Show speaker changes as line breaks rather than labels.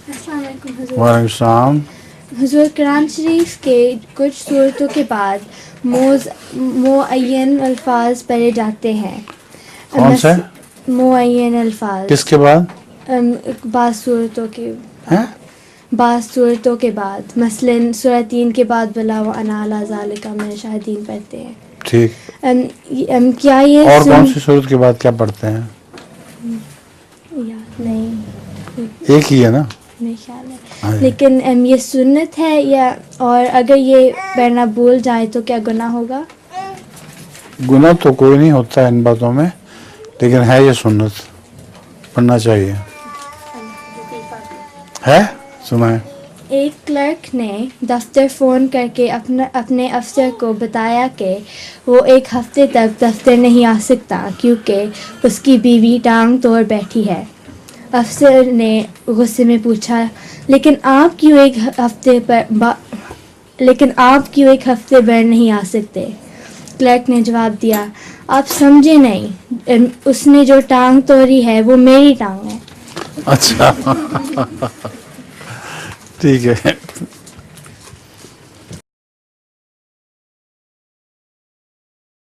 अस्सलाम वालेकुम हुजूर।
وعلیکم السلام.
हुजूर कुरान शरीफ के कुछ सूरतों के बाद मुअय्यन अल्फाज पढ़े जाते हैं।
कौन से?
मुअय्यन अल्फाज
किसके बाद
बाद सूरतों के
हैं?
बाद सूरतों के बाद, मसलन सूरह 3 के बाद बला व अना अला ज़ालिका मिन शाहिदीन पढ़ते हैं।
ठीक.
क्या ये
और कौन सी सूरत के बाद क्या पढ़ते हैं?
याद नहीं,
एक ही है ना.
मेरे ख्याल है।
हाँ.
लेकिन ये सुन्नत है या, और अगर ये पढ़ना भूल जाए तो क्या गुनाह होगा?
गुनाह तो कोई नहीं होता है इन बातों में, लेकिन है ये सुन्नत, पढ़ना चाहिए. है सुनाए.
एक क्लर्क ने दफ्तर फ़ोन करके अपने अफसर को बताया कि वो एक हफ्ते तक दफ्तर नहीं आ सकता क्योंकि उसकी बीवी टांग तोड़ बैठी है। अफसर ने गुस्से में पूछा, लेकिन आप क्यों एक हफ्ते भर नहीं आ सकते? क्लर्क ने जवाब दिया, आप समझे नहीं, उसने जो टांग तोड़ी है वो मेरी टांग है।
अच्छा. ठीक है.